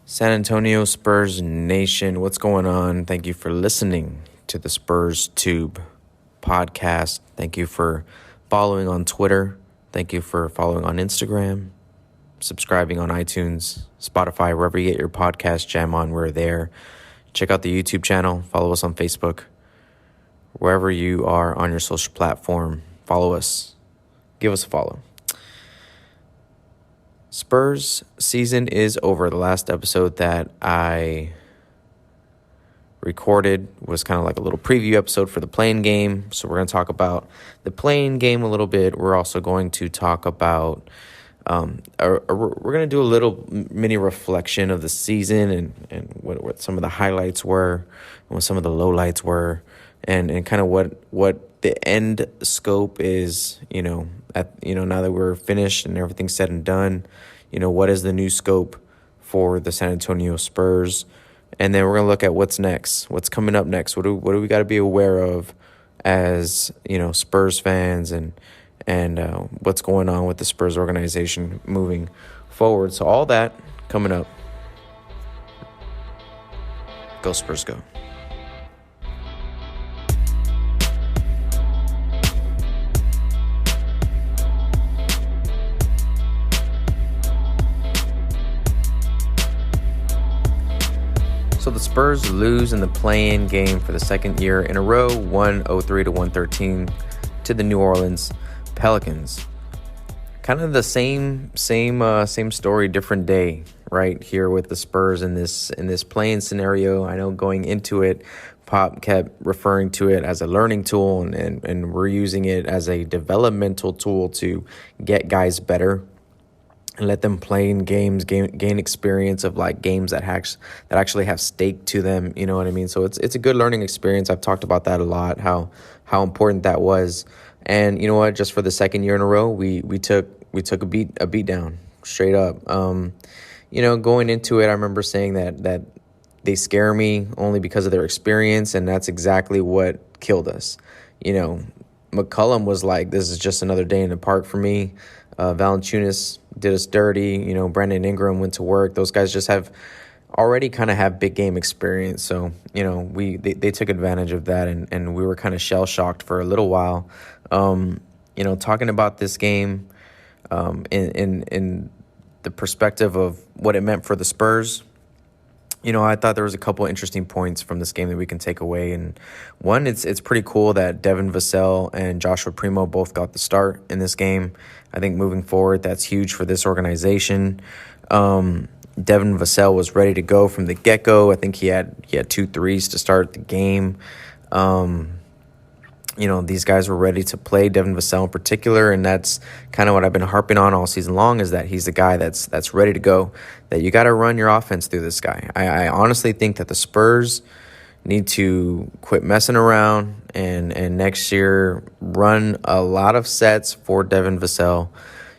San Antonio Spurs Nation, what's going on? Thank you for listening to the SpursTube podcast. Thank you for following on Twitter. Thank you for following on Instagram, subscribing on iTunes, Spotify, wherever you get your podcast jam on, we're there. Check out the YouTube channel. Follow us on Facebook. Wherever you are on your social platform, follow us. Give us a follow. Spurs season is over. The last episode that I recorded was kind of like a little preview episode for the play-in game. So we're going to talk about the play-in game a little bit. We're also going to talk about, we're going to do a little mini reflection of the season and what some of the highlights were and what some of the lowlights were and kind of what the end scope is, now that we're finished and everything's said and done, what is the new scope for the San Antonio Spurs? And then we're going to look at what's next, what's coming up next. What do we got to be aware of as, Spurs fans and what's going on with the Spurs organization moving forward. So all that coming up. Go Spurs, go. So the Spurs lose in the play-in game for the second year in a row, 103-113 to the New Orleans Pelicans. Kind of the same story, different day, right here with the Spurs in this play-in scenario. I know going into it, Pop kept referring to it as a learning tool, and we're using it as a developmental tool to get guys better and let them play in games, gain experience of like games that actually have stake to them. You know what I mean? So it's a good learning experience. I've talked about that a lot, how important that was. And you know what? Just for the second year in a row, we took a beat down straight up. Going into it, I remember saying that they scare me only because of their experience, and that's exactly what killed us. McCollum was like, this is just another day in the park for me. Valanciunas did us dirty. Brandon Ingram went to work. Those guys just have big game experience. So, they took advantage of that, and we were kind of shell-shocked for a little while. Talking about this game in the perspective of what it meant for the Spurs, I thought there was a couple interesting points from this game that we can take away. And one, it's pretty cool that Devin Vassell and Joshua Primo both got the start in this game. I think moving forward, that's huge for this organization. Devin Vassell was ready to go from the get-go. I think he had 2 threes to start the game. These guys were ready to play, Devin Vassell in particular, and that's kind of what I've been harping on all season long, is that he's the guy that's ready to go, that you got to run your offense through this guy. I honestly think that the Spurs need to quit messing around and next year run a lot of sets for Devin Vassell.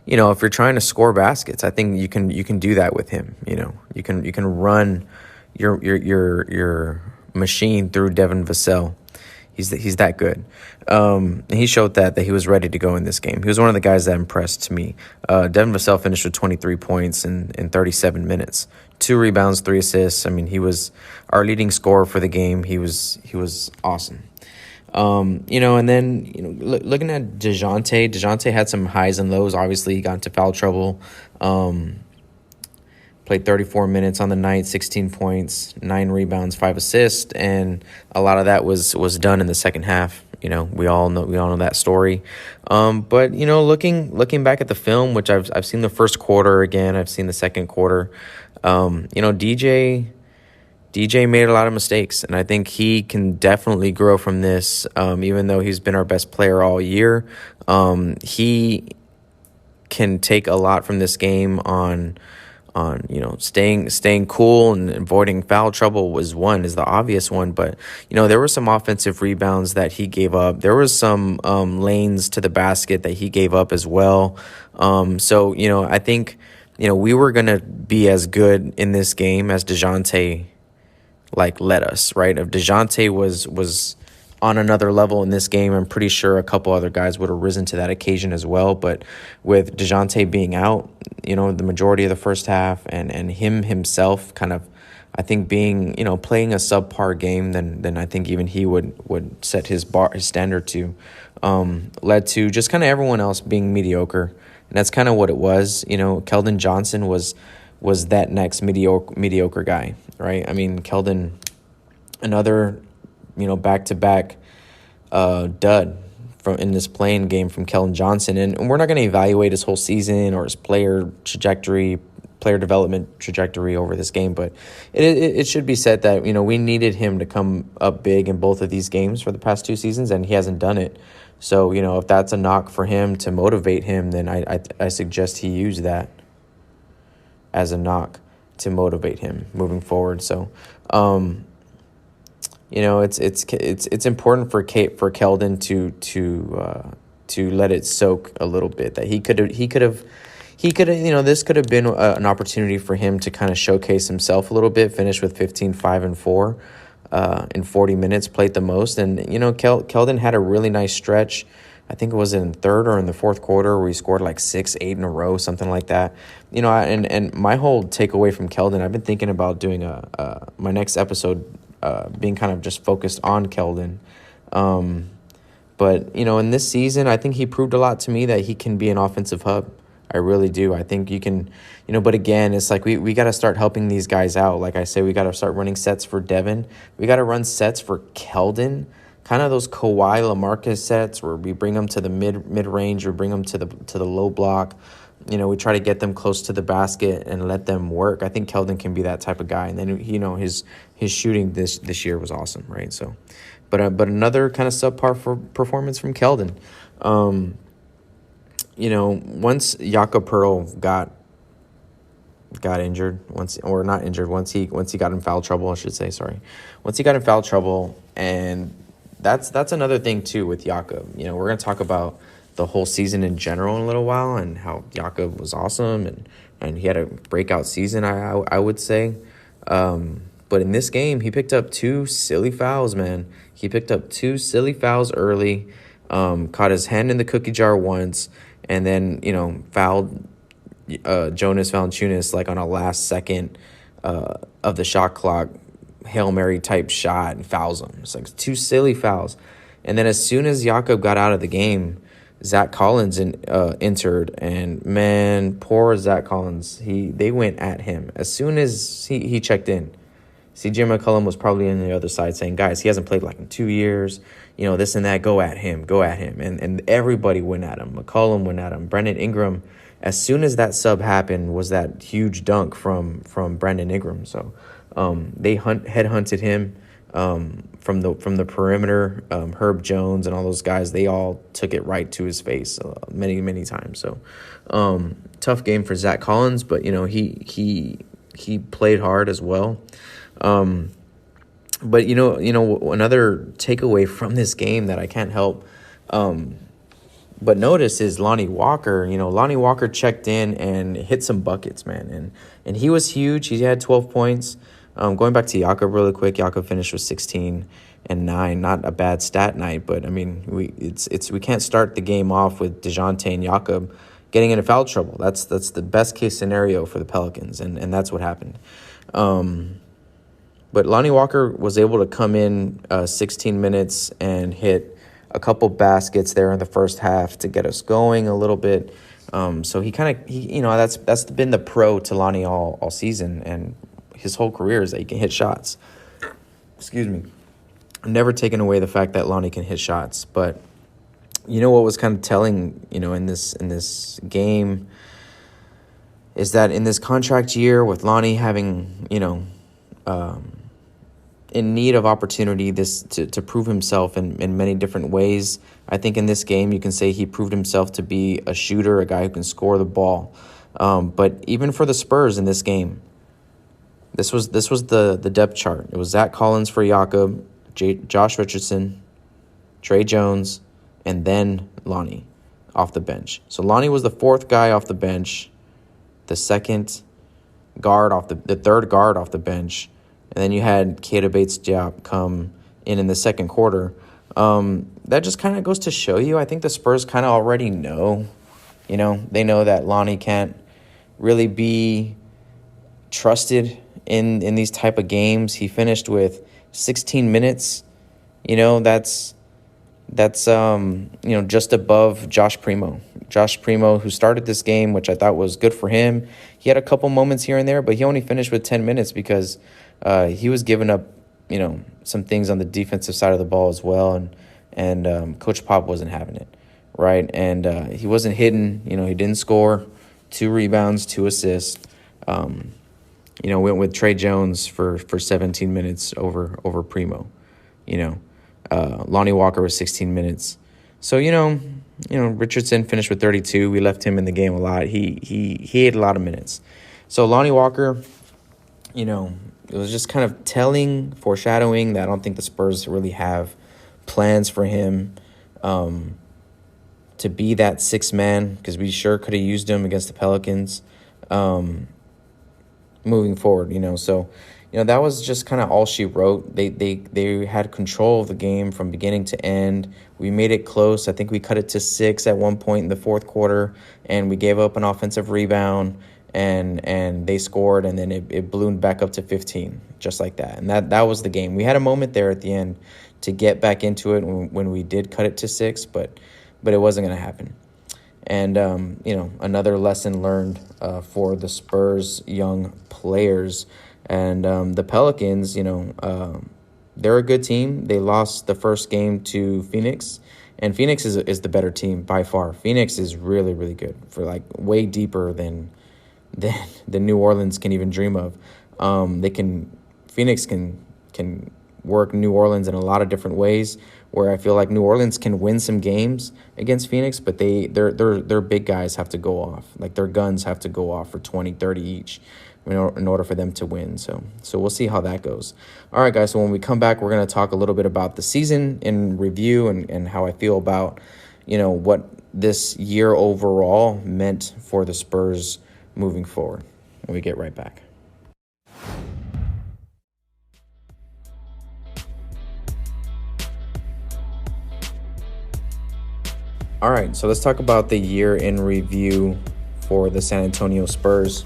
If you're trying to score baskets, I think you can do that with him. You can run your machine through Devin Vassell. He's that good. He showed that he was ready to go in this game. He was one of the guys that impressed me. Devin Vassell finished with 23 points in 37 minutes. 2 rebounds, 3 assists. I mean, he was our leading scorer for the game. He was awesome. And then, looking at DeJounte had some highs and lows. Obviously, he got into foul trouble. Played 34 minutes on the night, 16 points, 9 rebounds, 5 assists, and a lot of that was done in the second half. We all know that story. But looking back at the film, which I've seen the first quarter again, I've seen the second quarter. DJ made a lot of mistakes, and I think he can definitely grow from this. Even though he's been our best player all year, he can take a lot from this game on staying cool and avoiding foul trouble is the obvious one. But, there were some offensive rebounds that he gave up. There was some lanes to the basket that he gave up as well. So, I think, we were going to be as good in this game as DeJounte, led us, right? If DeJounte was on another level in this game. I'm pretty sure a couple other guys would have risen to that occasion as well. But with DeJounte being out, the majority of the first half, and him himself kind of, I think, being, playing a subpar game, then I think even he would set his standard to, led to just kind of everyone else being mediocre. And that's kind of what it was. Keldon Johnson was that next mediocre guy, right? I mean, Keldon, another, back-to-back dud in this playing game from Keldon Johnson. And we're not going to evaluate his whole season or his player development trajectory over this game, but it should be said that, we needed him to come up big in both of these games for the past 2 seasons, and he hasn't done it. So, if that's a knock for him to motivate him, then I suggest he use that as a knock to motivate him moving forward. So, it's important for Keldon to let it soak a little bit. That he could have, this could have been an opportunity for him to kind of showcase himself a little bit. Finish with 15, 5, and 4 in 40 minutes, played the most, and Keldon had a really nice stretch. I think it was in the third or in the fourth quarter where he scored like 6, 8 in a row, something like that. And my whole takeaway from Keldon, I've been thinking about doing my next episode being kind of just focused on Keldon. But, in this season, I think he proved a lot to me that he can be an offensive hub. I really do. I think you can, but again, it's like we got to start helping these guys out. Like I say, we got to start running sets for Devin. We got to run sets for Keldon. Kind of those Kawhi LaMarcus sets where we bring them to the mid range or bring them to the low block. We try to get them close to the basket and let them work. I think Keldon can be that type of guy. And then his shooting this year was awesome, right? So, but another kind of subpar performance from Keldon. Once Jakob Poeltl got injured, once he got in foul trouble, I should say, sorry. Once he got in foul trouble, and that's another thing too with Jakob. We're going to talk about the whole season in general in a little while and how Jakob was awesome and he had a breakout season, I would say. But in this game, he picked up 2 silly fouls, man. He picked up 2 silly fouls early, caught his hand in the cookie jar once, and then, fouled Jonas Valanciunas like on a last second of the shot clock, Hail Mary type shot, and fouls him. It's like 2 silly fouls. And then as soon as Jakob got out of the game, Zach Collins entered, and man, poor Zach Collins. They went at him as soon as he checked in. CJ McCollum was probably on the other side saying, guys, he hasn't played like in 2 years, this and that, go at him. And everybody went at him. McCollum went at him. Brandon Ingram, as soon as that sub happened, was that huge dunk from Brandon Ingram. So they headhunted him from the perimeter. Herb Jones and all those guys, they all took it right to his face many, many times. So tough game for Zach Collins, but, he played hard as well. But another takeaway from this game that I can't help but notice is Lonnie Walker. Lonnie Walker checked in and hit some buckets, man, and he was huge. He had 12 points. Going back to Jakob really quick, Jakob finished with 16 and 9. Not a bad stat night, but I mean, we can't start the game off with DeJounte and Jakob getting into foul trouble. That's the best case scenario for the Pelicans, and that's what happened. But Lonnie Walker was able to come in 16 minutes and hit a couple baskets there in the first half to get us going a little bit. So that's been the pro to Lonnie all season, and his whole career is that he can hit shots. Excuse me. I'm never taking away the fact that Lonnie can hit shots, but what was kind of telling, in this game is that in this contract year with Lonnie having, in need of opportunity to prove himself in many different ways. I think in this game you can say he proved himself to be a shooter, a guy who can score the ball. But even for the Spurs in this game, this was the depth chart. It was Zach Collins for Jakob, Josh Richardson, Trey Jones, and then Lonnie off the bench. So Lonnie was the 4th guy off the bench, the third guard off the bench. And then you had Keita Bates-Diop come in the second quarter. That just kind of goes to show you, I think the Spurs kind of already know, they know that Lonnie can't really be trusted in these type of games. He finished with 16 minutes. That's just above Josh Primo. Josh Primo, who started this game, which I thought was good for him. He had a couple moments here and there, but he only finished with 10 minutes because he was giving up, some things on the defensive side of the ball as well, and Coach Pop wasn't having it, right? And he wasn't hitting. He didn't score. 2 rebounds, 2 assists. Went with Trey Jones for 17 minutes over Primo. Lonnie Walker was 16 minutes. So, Richardson finished with 32. We left him in the game a lot. He had a lot of minutes. So Lonnie Walker, it was just kind of foreshadowing that I don't think the Spurs really have plans for him to be that 6th man, because we sure could have used him against the Pelicans moving forward, So, that was just kind of all she wrote. They had control of the game from beginning to end. We made it close. I think we cut it to 6 at one point in the fourth quarter, and we gave up an offensive rebound, and they scored, and then it ballooned back up to 15, just like that. And that was the game. We had a moment there at the end to get back into it when we did cut it to 6, but it wasn't going to happen. And, another lesson learned for the Spurs young players. And the Pelicans, they're a good team. They lost the first game to Phoenix, and Phoenix is the better team by far. Phoenix is really, really good, for way deeper than New Orleans can even dream of. Phoenix can work New Orleans in a lot of different ways, where I feel like New Orleans can win some games against Phoenix, but their big guys have to go off. Their guns have to go off for 20, 30 each in order for them to win. So we'll see how that goes. All right, guys, so when we come back, we're going to talk a little bit about the season in review and how I feel about, what this year overall meant for the Spurs moving forward. When we get right back. All right, so let's talk about the year in review for the San Antonio Spurs.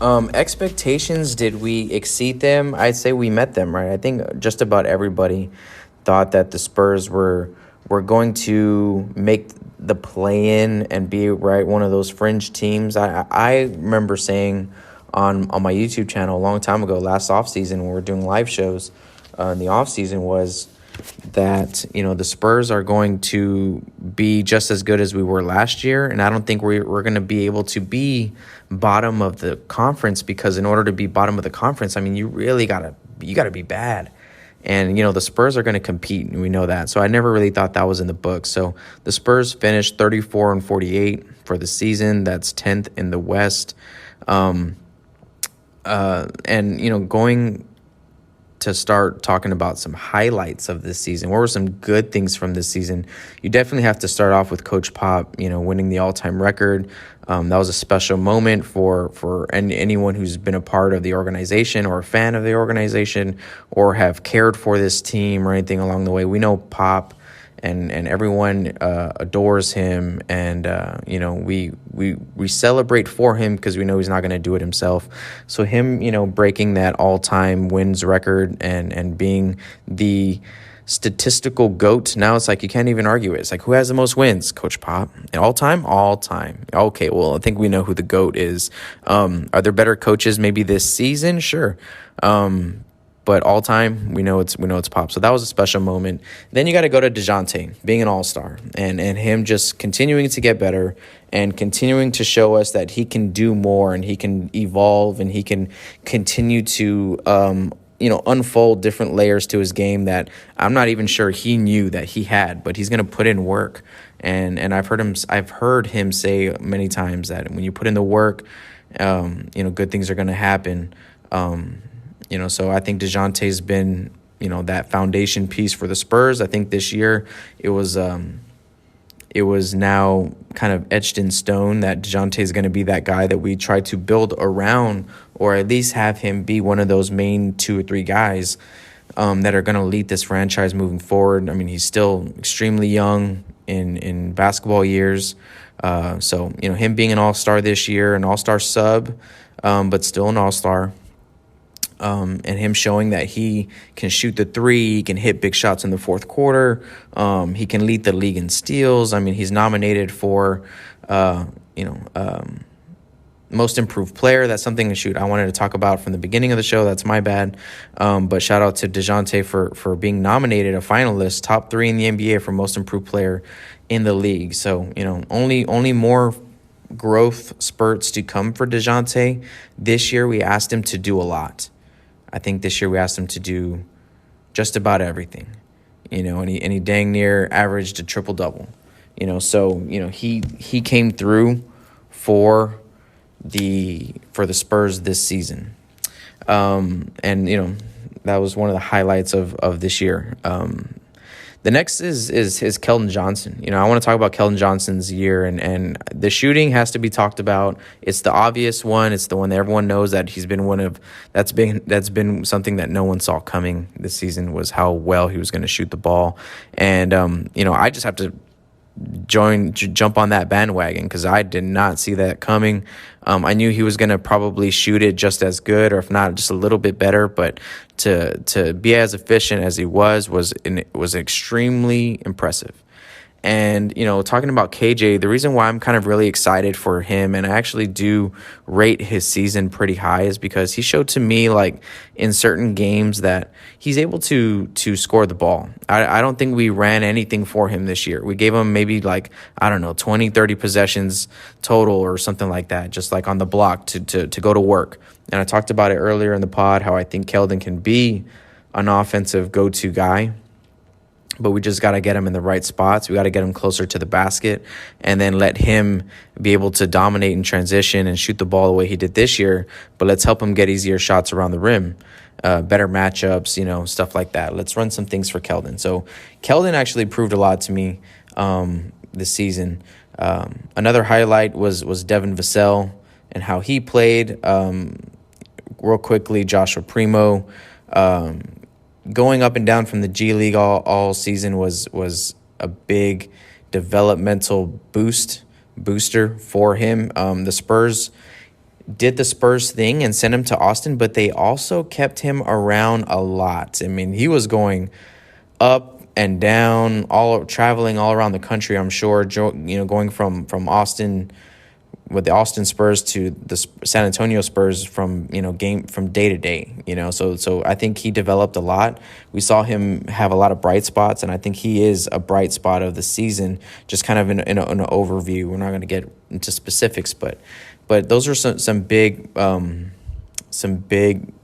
Expectations, did we exceed them? I'd say we met them, right? I think just about everybody thought that the Spurs were going to make the play-in and be, right, one of those fringe teams. I remember saying on my YouTube channel a long time ago, last offseason, when we were doing live shows in the offseason, was that, the Spurs are going to be just as good as we were last year. And I don't think we're going to be able to be bottom of the conference, because in order to be bottom of the conference, I mean, you really got to be bad. And, the Spurs are going to compete, and we know that. So I never really thought that was in the book. So the Spurs finished 34-48 for the season. That's 10th in the West. And, going to start talking about some highlights of this season. What were some good things from this season? You definitely have to start off with Coach Pop, winning the all-time record. That was a special moment for anyone who's been a part of the organization or a fan of the organization or have cared for this team or anything along the way. We know Pop and everyone adores him, and we celebrate for him because we know he's not going to do it himself. So him, breaking that all-time wins record and being the statistical GOAT. Now it's like you can't even argue it. It's like, who has the most wins? Coach Pop. All time? All time. Okay, well, I think we know who the GOAT is. Are there better coaches maybe this season? Sure. But all time, we know it's Pop. So that was a special moment. Then you got to go to DeJounte being an all-star and him just continuing to get better and continuing to show us that he can do more and he can evolve and he can continue to unfold different layers to his game that I'm not even sure he knew that he had, but he's going to put in work. And I've heard him say many times that when you put in the work, good things are going to happen. So I think DeJounte's been, that foundation piece for the Spurs. I think this year it was now kind of etched in stone that DeJounte is going to be that guy that we try to build around, or at least have him be one of those main 2 or 3 guys that are going to lead this franchise moving forward. I mean, he's still extremely young in basketball years. So, him being an all-star this year, an all-star sub, but still an all-star. And him showing that he can shoot the three, he can hit big shots in the fourth quarter. He can lead the league in steals. I mean, he's nominated for, most improved player. That's something I wanted to talk about from the beginning of the show. That's my bad. But shout out to DeJounte for being nominated, a finalist, top 3 in the NBA for most improved player in the league. So, only more growth spurts to come for DeJounte. This year we asked him to do a lot. I think this year we asked him to do just about everything, and he dang near averaged a triple-double, So, he came through for the Spurs this season. And, that was one of the highlights of this year. The next is Keldon Johnson. I want to talk about Keldon Johnson's year, and the shooting has to be talked about. It's the obvious one. It's the one that everyone knows that he's been that's been something that no one saw coming this season, was how well he was going to shoot the ball. And I just have to jump on that bandwagon because I did not see that coming. I knew he was going to probably shoot it just as good, or if not, just a little bit better. But to be as efficient as he was extremely impressive. And, talking about KJ, the reason why I'm kind of really excited for him, and I actually do rate his season pretty high, is because he showed to me, like, in certain games that he's able to score the ball. I don't think we ran anything for him this year. We gave him maybe, 20, 30 possessions total or something like that, just like on the block to go to work. And I talked about it earlier in the pod, how I think Keldon can be an offensive go-to guy. But we just got to get him in the right spots. We got to get him closer to the basket and then let him be able to dominate in transition and shoot the ball the way he did this year. But let's help him get easier shots around the rim, better matchups, stuff like that. Let's run some things for Keldon. So Keldon actually proved a lot to me this season. Another highlight was Devin Vassell and how he played. Real quickly, Joshua Primo. Going up and down from the G League all season was a big developmental booster for him. The Spurs did the Spurs thing and sent him to Austin, but they also kept him around a lot. I mean, he was going up and down, traveling all around the country, I'm sure, going from Austin with the Austin Spurs to the San Antonio Spurs from day to day, so I think he developed a lot. We saw him have a lot of bright spots, and I think he is a bright spot of the season, just kind of in an overview. We're not going to get into specifics, but those are some big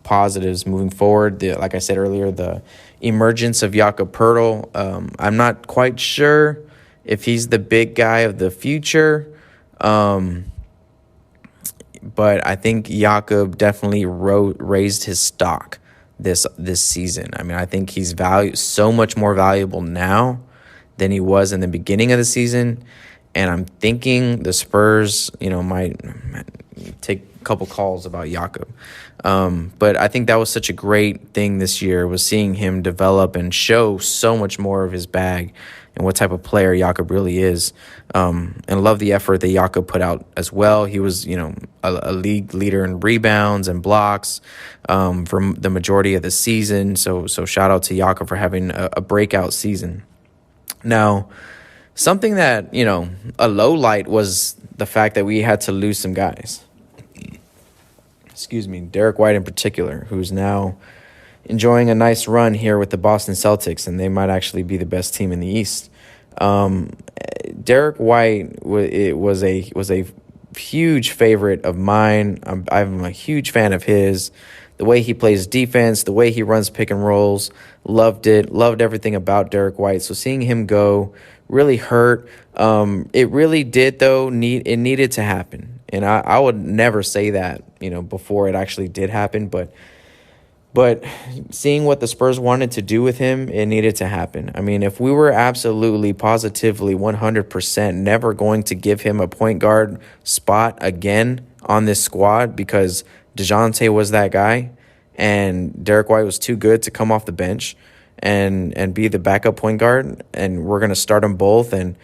positives moving forward. Like I said earlier, the emergence of Jakob Poeltl. I'm not quite sure if he's the big guy of the future. But I think Jakob definitely raised his stock this season. I mean, I think he's so much more valuable now than he was in the beginning of the season. And I'm thinking the Spurs, might take a couple calls about Jakob. But I think that was such a great thing this year, was seeing him develop and show so much more of his bag and what type of player Jakob really is. And love the effort that Jakob put out as well. He was, a league leader in rebounds and blocks for the majority of the season. So shout out to Jakob for having a breakout season. Now, something that, a low light was the fact that we had to lose some guys. Derek White in particular, who's now enjoying a nice run here with the Boston Celtics, and they might actually be the best team in the East. Derek White was a huge favorite of mine. I'm a huge fan of his. The way he plays defense, the way he runs pick and rolls, loved it. Loved everything about Derek White. So seeing him go really hurt. It really did, though. It needed to happen. And I would never say that, before it actually did happen. But seeing what the Spurs wanted to do with him, it needed to happen. I mean, if we were absolutely, positively, 100% never going to give him a point guard spot again on this squad because DeJounte was that guy, and Derek White was too good to come off the bench and be the backup point guard, and we're going to start them both, and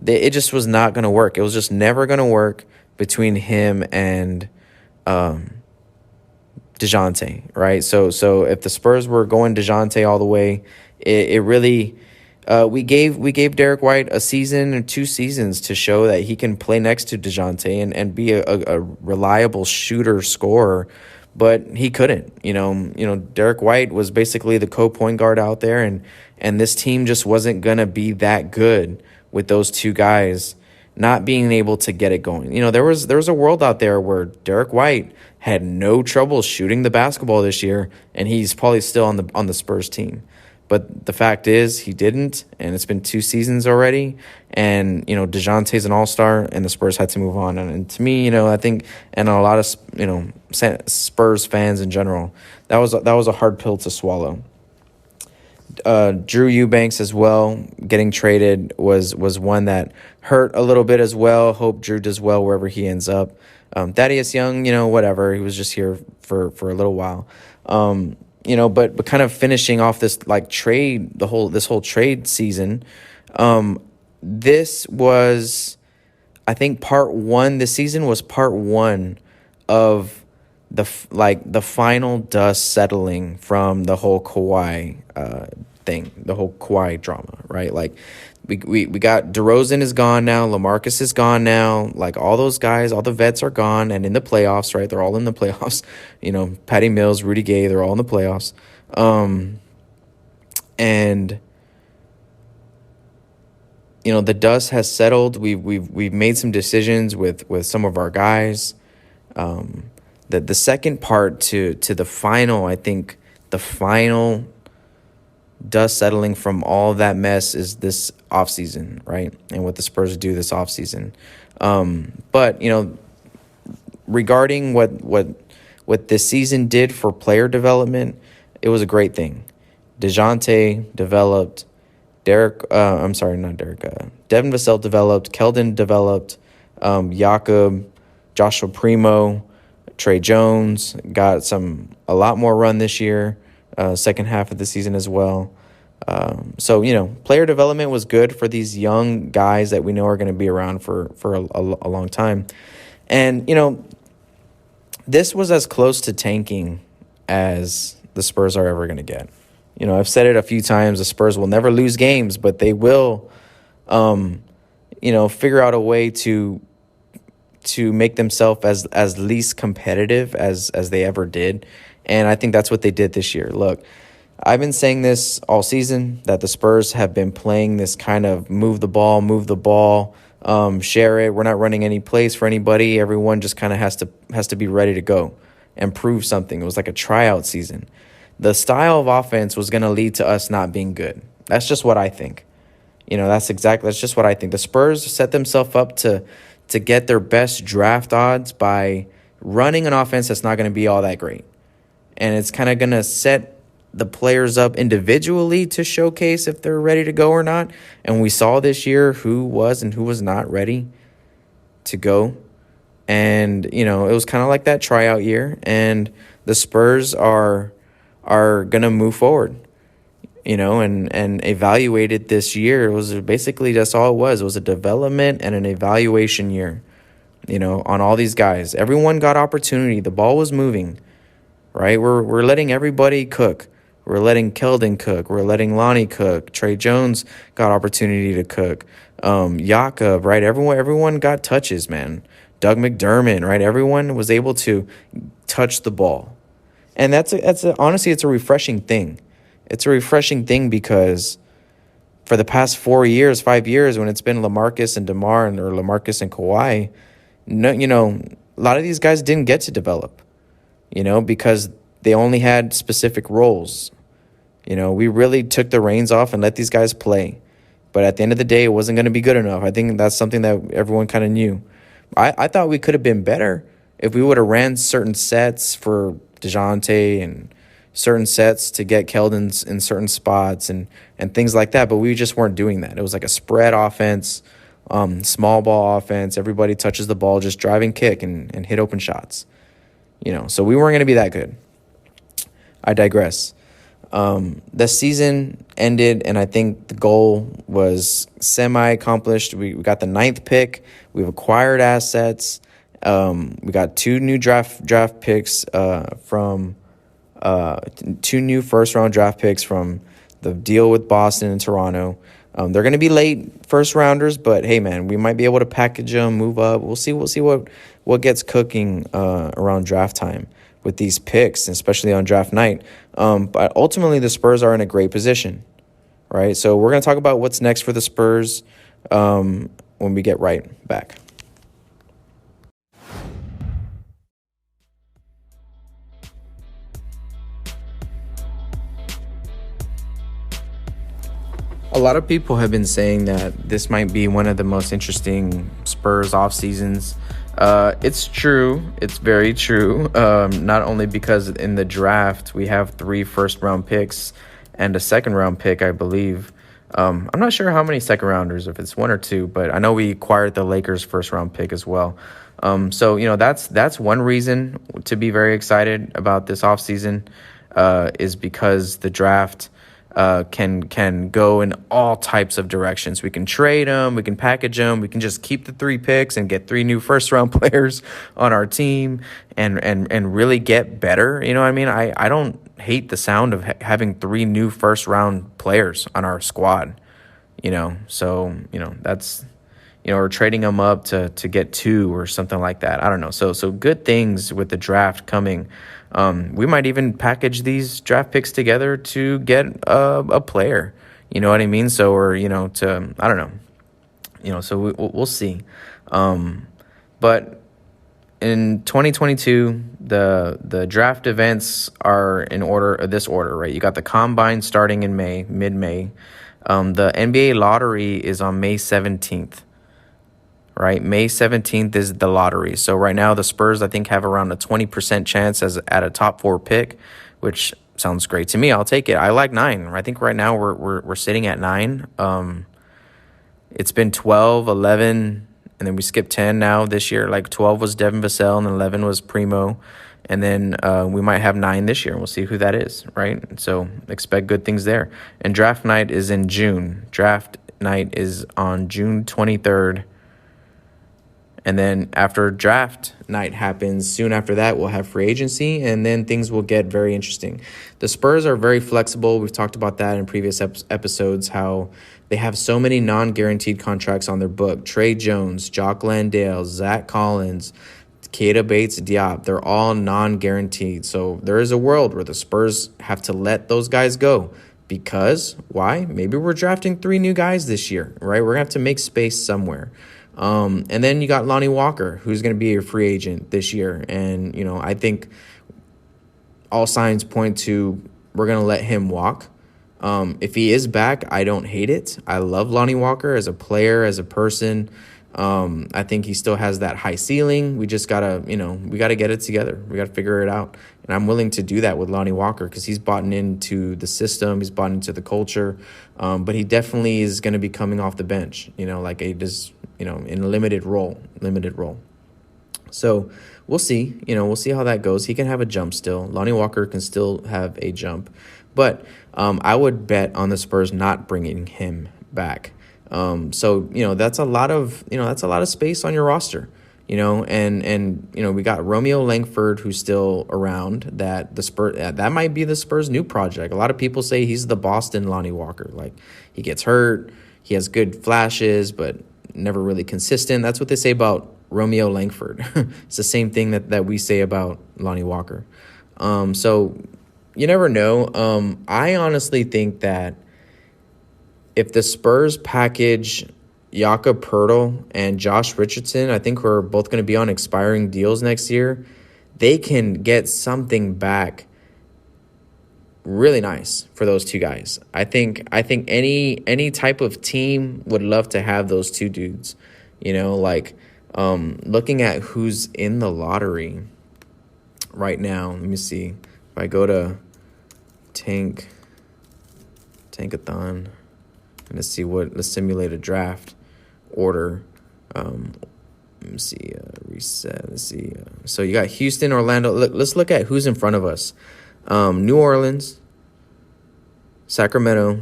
it just was not going to work. It was just never going to work between him and DeJounte, right? So if the Spurs were going DeJounte all the way, it really we gave Derek White a season or 2 seasons to show that he can play next to DeJounte and be a reliable shooter scorer, but he couldn't. Derek White was basically the co-point guard out there, and this team just wasn't gonna be that good with those 2 guys not being able to get it going. There was a world out there where Derek White had no trouble shooting the basketball this year, and he's probably still on the Spurs team. But the fact is, he didn't, and it's been 2 seasons already. And DeJounte's an all-star, and the Spurs had to move on. And to me, I think, and a lot of Spurs fans in general, that was a hard pill to swallow. Drew Eubanks as well, getting traded was one that hurt a little bit as well. Hope Drew does well wherever he ends up. Thaddeus Young, whatever. He was just here for a little while. But kind of finishing off this trade, this whole trade season. This was, I think, part 1. This season was part 1 of the final dust settling from the whole Kawhi thing, the whole Kawhi drama, right? We got DeRozan is gone now, LaMarcus is gone now, all those guys, all the vets are gone and in the playoffs, right? They're all in the playoffs. Patty Mills, Rudy Gay, they're all in the playoffs. And the dust has settled. We've made some decisions with some of our guys. The second part to the final, I think the final dust settling from all of that mess is this offseason, right? And what the Spurs do this offseason. But regarding what this season did for player development, it was a great thing. DeJounte developed, Devin Vassell developed, Keldon developed, Jakob, Joshua Primo, Trey Jones got a lot more run this year, second half of the season as well. Player development was good for these young guys that we know are going to be around for a long time. And, this was as close to tanking as the Spurs are ever going to get. I've said it a few times, the Spurs will never lose games, but they will, figure out a way to make themselves as least competitive as they ever did. And I think that's what they did this year. Look, I've been saying this all season, that the Spurs have been playing this kind of move the ball, share it. We're not running any plays for anybody. Everyone just kind of has to be ready to go and prove something. It was like a tryout season. The style of offense was going to lead to us not being good. That's just what I think. That's just what I think. The Spurs set themselves up to get their best draft odds by running an offense that's not going to be all that great. And it's kind of going to set the players up individually to showcase if they're ready to go or not. And we saw this year who was and who was not ready to go. And, it was kind of like that tryout year. And the Spurs are going to move forward, and evaluated this year. It was basically, that's all it was. It was a development and an evaluation year, on all these guys. Everyone got opportunity. The ball was moving, right? We're letting everybody cook. We're letting Keldon cook. We're letting Lonnie cook. Trey Jones got opportunity to cook. Jakob, right? Everyone got touches, man. Doug McDermott, right? Everyone was able to touch the ball. And honestly, it's a refreshing thing. It's a refreshing thing because for the past 5 years, when it's been LaMarcus and DeMar or LaMarcus and Kawhi, a lot of these guys didn't get to develop, because they only had specific roles. We really took the reins off and let these guys play. But at the end of the day, it wasn't going to be good enough. I think that's something that everyone kind of knew. I thought we could have been better if we would have ran certain sets for DeJounte and certain sets to get Keldon in certain spots and things like that. But we just weren't doing that. It was like a spread offense, small ball offense. Everybody touches the ball, just drive and kick and hit open shots. So we weren't going to be that good. I digress. The season ended, and I think the goal was semi-accomplished. We got the 9th pick. We've acquired assets. We got 2 new draft picks from 2 new first-round draft picks from the deal with Boston and Toronto. They're going to be late first-rounders, but hey, man, we might be able to package them, move up. We'll see what gets cooking around draft time with these picks, especially on draft night. But ultimately, the Spurs are in a great position, right? So we're going to talk about what's next for the Spurs when we get right back. A lot of people have been saying that this might be one of the most interesting Spurs off seasons. It's true. It's very true. Not only because in the draft we have 3 first-round picks and a second-round pick, I believe. I'm not sure how many second-rounders, if it's 1 or 2, but I know we acquired the Lakers' first-round pick as well. So that's one reason to be very excited about this offseason, is because the draft can go in all types of directions. We can trade them, we can package them, we can just keep the 3 picks and get 3 new first-round players on our team and really get better. You know what I mean? I don't hate the sound of having 3 new first-round players on our squad, So, that's, or trading them up to get 2 or something like that. I don't know. So good things with the draft coming. We might even package these draft picks together to get a player. You know what I mean? So, or, I don't know. So we'll see. But in 2022, the draft events are in this order, right? You got the combine starting in mid-May. The NBA lottery is on May 17th. Right, May 17th is the lottery. So right now the Spurs, I think, have around a 20% chance at a top 4 pick, which sounds great to me. I'll take it. I like 9. I think right now we're sitting at 9. It's been 12, 11, and then we skipped 10 now this year. Like 12 was Devin Vassell, and 11 was Primo, and then we might have 9 this year. We'll see who that is. Right, so expect good things there. And draft night is in June. Draft night is on June 23rd. And then after draft night happens, soon after that, we'll have free agency, and then things will get very interesting. The Spurs are very flexible. We've talked about that in previous episodes, how they have so many non-guaranteed contracts on their book. Trey Jones, Jock Landale, Zach Collins, Keita Bates-Diop, they're all non-guaranteed. So there is a world where the Spurs have to let those guys go. Because, why? Maybe we're drafting 3 new guys this year, right? We're going to have to make space somewhere. And then you got Lonnie Walker, who's going to be a free agent this year. And, I think all signs point to we're going to let him walk. If he is back, I don't hate it. I love Lonnie Walker as a player, as a person. I think he still has that high ceiling. We just got to, we got to get it together. We got to figure it out. And I'm willing to do that with Lonnie Walker because he's bought into the system. He's bought into the culture. But he definitely is going to be coming off the bench, in a limited role. So we'll see. We'll see how that goes. He can have a jump still. Lonnie Walker can still have a jump. But I would bet on the Spurs not bringing him back. So that's a lot of space on your roster, and we got Romeo Langford, who's still around, that the Spurs, that might be the Spurs' new project. A lot of people say he's the Boston Lonnie Walker. Like, he gets hurt, he has good flashes, but never really consistent. That's what they say about Romeo Langford. It's the same thing that we say about Lonnie Walker. So you never know. I honestly think that if the Spurs package Jakob Poeltl and Josh Richardson, I think we're both going to be on expiring deals next year, they can get something back really nice for those 2 guys. I think any type of team would love to have those 2 dudes. Looking at who's in the lottery right now. Let me see. If I go to Tankathon, let's simulate a draft order. Let me see, reset. Let's see. So you got Houston, Orlando. Let's look at who's in front of us. New Orleans, Sacramento,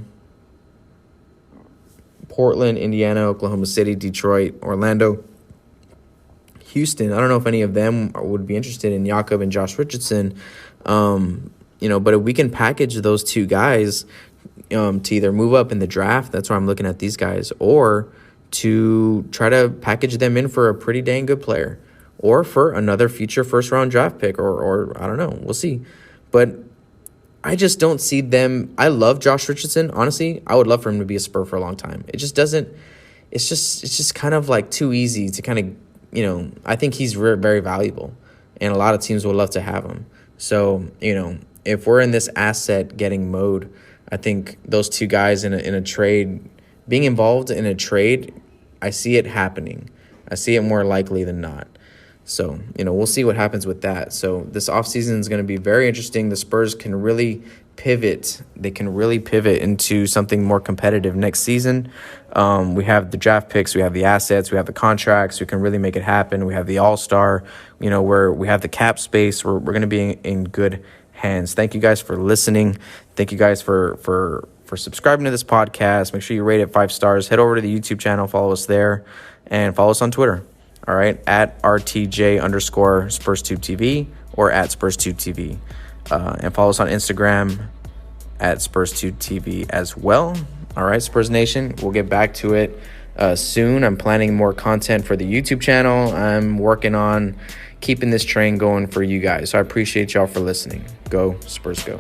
Portland, Indiana, Oklahoma City, Detroit, Orlando, Houston. I don't know if any of them would be interested in Jakob and Josh Richardson. But if we can package those two guys to either move up in the draft, that's why I'm looking at these guys, or to try to package them in for a pretty dang good player or for another future first-round draft pick or I don't know. We'll see. But I just don't see them. I love Josh Richardson. Honestly, I would love for him to be a Spur for a long time. It just doesn't – it's just kind of like too easy to kind of – I think he's very valuable, and a lot of teams would love to have him. So, if we're in this asset getting mode, I think those two guys in a trade, being involved in a trade, I see it happening. I see it more likely than not. So, we'll see what happens with that. So this offseason is going to be very interesting. The Spurs can really pivot. They can really pivot into something more competitive next season. We have the draft picks. We have the assets. We have the contracts. We can really make it happen. We have the all-star, where we have the cap space. We're going to be in good hands. Thank you guys for listening. Thank you guys for subscribing to this podcast. Make sure you rate it 5 stars. Head over to the YouTube channel. Follow us there. And follow us on Twitter. All right, at RTJ_SpursTube TV or at SpursTube TV. And follow us on Instagram at SpursTube TV as well. All right, Spurs Nation, we'll get back to it soon. I'm planning more content for the YouTube channel. I'm working on keeping this train going for you guys. So I appreciate y'all for listening. Go, Spurs, go.